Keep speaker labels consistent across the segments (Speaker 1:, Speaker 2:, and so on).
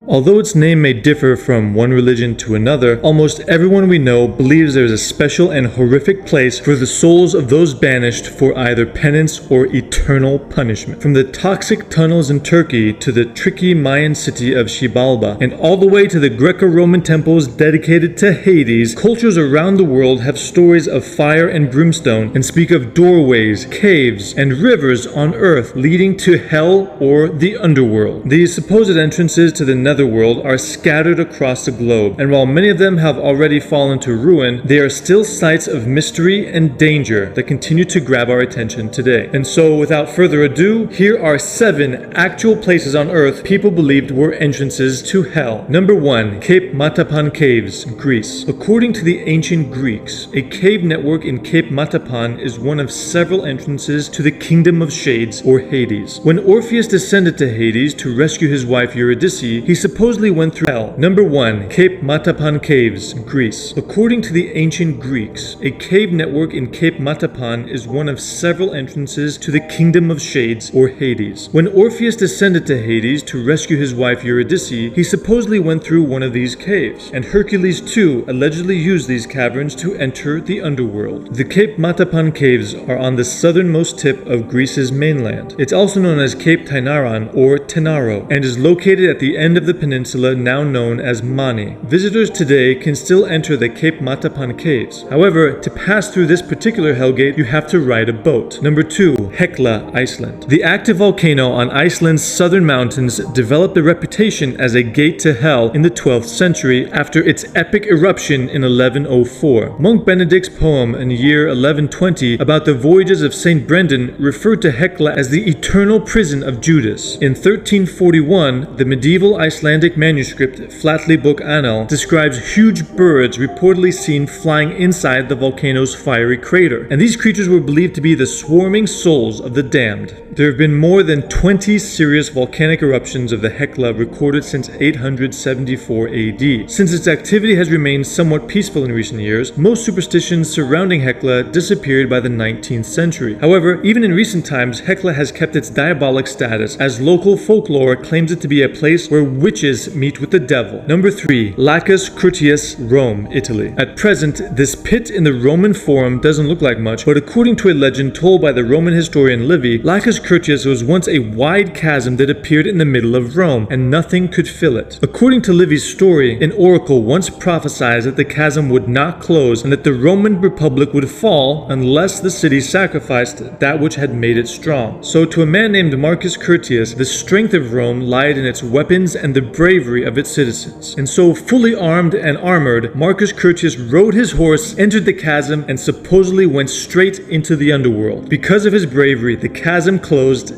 Speaker 1: Although its name may differ from one religion to another, almost everyone we know believes there is a special and horrific place for the souls of those banished for either penance or eternal punishment. From the toxic tunnels in Turkey to the tricky Mayan city of Xibalba, and all the way to the Greco-Roman temples dedicated to Hades, cultures around the world have stories of fire and brimstone and speak of doorways, caves, and rivers on earth leading to hell or the underworld. These supposed entrances to the netherworld are scattered across the globe, and while many of them have already fallen to ruin, they are still sites of mystery and danger that continue to grab our attention today. And so, without further ado, here are 7 actual places on Earth people believed were entrances to hell. Number 1. Cape Matapan Caves, Greece. According to the ancient Greeks, a cave network in Cape Matapan is one of several entrances to the Kingdom of Shades, or Hades. When Orpheus descended to Hades to rescue his wife Eurydice, he supposedly went through hell. Number 1. Cape Matapan Caves, Greece. According to the ancient Greeks, a cave network in Cape Matapan is one of several entrances to the Kingdom of Shades, or Hades. When Orpheus descended to Hades to rescue his wife Eurydice, he supposedly went through one of these caves, and Hercules too allegedly used these caverns to enter the underworld. The Cape Matapan Caves are on the southernmost tip of Greece's mainland. It's also known as Cape Tainaran or Tenaro, and is located at the end of the peninsula now known as Mani. Visitors today can still enter the Cape Matapan Caves. However, to pass through this particular hellgate, you have to ride a boat. Number 2. Hela Iceland. The active volcano on Iceland's southern mountains developed a reputation as a gate to hell in the 12th century after its epic eruption in 1104. Monk Benedict's poem in the year 1120 about the voyages of Saint Brendan referred to Hekla as the eternal prison of Judas. In 1341, the medieval Icelandic manuscript Flatey Book Annál describes huge birds reportedly seen flying inside the volcano's fiery crater, and these creatures were believed to be the swarming souls of the damned. There have been more than 20 serious volcanic eruptions of the Hekla recorded since 874 AD. Since its activity has remained somewhat peaceful in recent years, most superstitions surrounding Hekla disappeared by the 19th century. However, even in recent times, Hekla has kept its diabolic status, as local folklore claims it to be a place where witches meet with the devil. Number 3. Lacus Curtius, Rome, Italy. At present, this pit in the Roman Forum doesn't look like much, but according to a legend told by the Roman historian Livy, Lacus Curtius was once a wide chasm that appeared in the middle of Rome, and nothing could fill it. According to Livy's story, an oracle once prophesied that the chasm would not close and that the Roman Republic would fall unless the city sacrificed that which had made it strong. So to a man named Marcus Curtius, the strength of Rome lied in its weapons and the bravery of its citizens. And so, fully armed and armored, Marcus Curtius rode his horse, entered the chasm, and supposedly went straight into the underworld. Because of his bravery, the chasm closed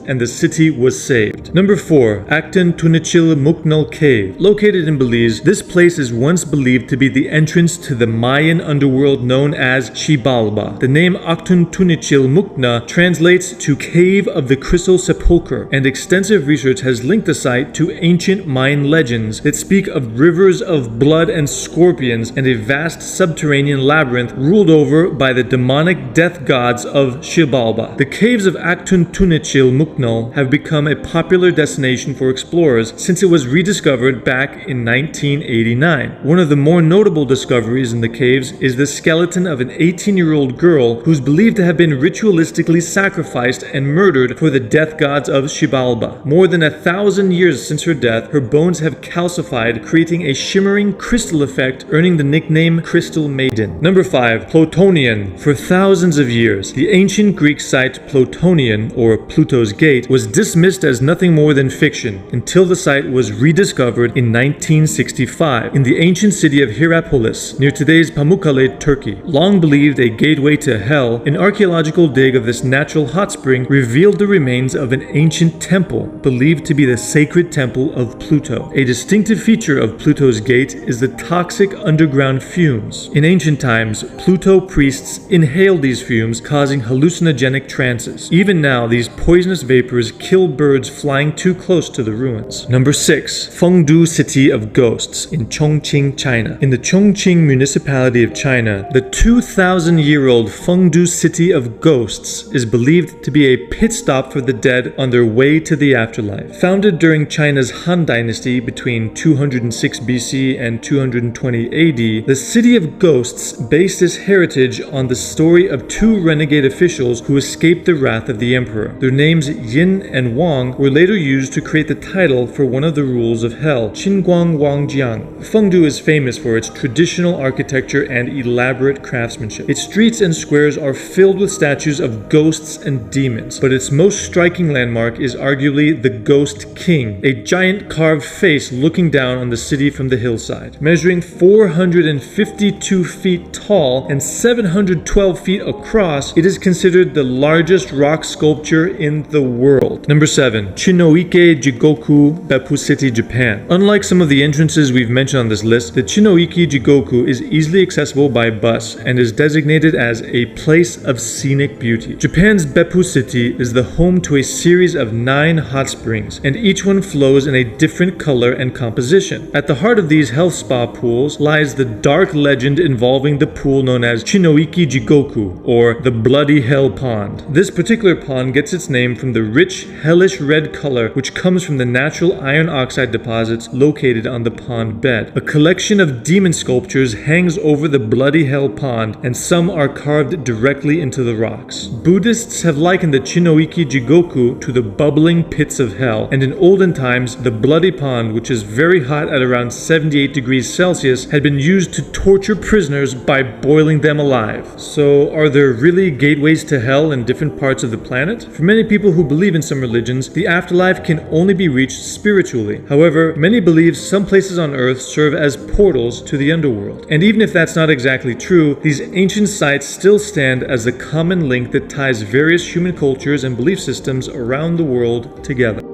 Speaker 1: and the city was saved. Number 4. Akun Tunichil Muknal Cave. Located in Belize, this place is once believed to be the entrance to the Mayan underworld known as Xibalba. The name Akun Tunichil Mukna translates to Cave of the Crystal Sepulchre, and extensive research has linked the site to ancient Mayan legends that speak of rivers of blood and scorpions and a vast subterranean labyrinth ruled over by the demonic death gods of Xibalba. The caves of Akun Tunichil Muknal have become a popular destination for explorers since it was rediscovered back in 1989. One of the more notable discoveries in the caves is the skeleton of an 18-year-old girl who's believed to have been ritualistically sacrificed and murdered for the death gods of Xibalba. More than 1,000 years since her death, her bones have calcified, creating a shimmering crystal effect, earning the nickname Crystal Maiden. Number 5. Plutonian. For thousands of years, the ancient Greek site Plutonian, or Plutos Gate, was dismissed as nothing more than fiction until the site was rediscovered in 1965 in the ancient city of Hierapolis, near today's Pamukkale, Turkey. Long believed a gateway to hell, an archaeological dig of this natural hot spring revealed the remains of an ancient temple, believed to be the sacred temple of Pluto. A distinctive feature of Pluto's Gate is the toxic underground fumes. In ancient times, Pluto priests inhaled these fumes, causing hallucinogenic trances. Even now, these poisonous vapors kill birds flying too close to the ruins. Number 6. Fengdu City of Ghosts in Chongqing, China. In the Chongqing municipality of China, the 2,000-year-old Fengdu City of Ghosts is believed to be a pit stop for the dead on their way to the afterlife. Founded during China's Han Dynasty dynasty between 206 BC and 220 AD, the City of Ghosts based its heritage on the story of two renegade officials who escaped the wrath of the emperor. Their names Yin and Wang were later used to create the title for one of the rules of hell, Qinguang Wangjiang. Fengdu is famous for its traditional architecture and elaborate craftsmanship. Its streets and squares are filled with statues of ghosts and demons, but its most striking landmark is arguably the Ghost King, a giant carved face looking down on the city from the hillside. Measuring 452 feet tall and 712 feet across, it is considered the largest rock sculpture in the world. Number 7. Chino Jigoku, Beppu City, Japan. Unlike some of the entrances we've mentioned on this list, the Chino Jigoku is easily accessible by bus and is designated as a place of scenic beauty. Japan's Beppu City is the home to a series of 9 hot springs, and each one flows in a different color and composition. At the heart of these health spa pools lies the dark legend involving the pool known as Chino Jigoku, or the Bloody Hell Pond. This particular pond gets its name from the rich, hellish red color which comes from the natural iron oxide deposits located on the pond bed. A collection of demon sculptures hangs over the Bloody Hell Pond, and some are carved directly into the rocks. Buddhists have likened the Chino Jigoku to the bubbling pits of hell, and in olden times, the Bloody Pond, which is very hot at around 78 degrees Celsius, had been used to torture prisoners by boiling them alive. So, are there really gateways to hell in different parts of the planet? For many people who believe in some religions, the afterlife can only be reached spiritually. However, many believe some places on Earth serve as portals to the underworld. And even if that's not exactly true, these ancient sites still stand as the common link that ties various human cultures and belief systems around the world together.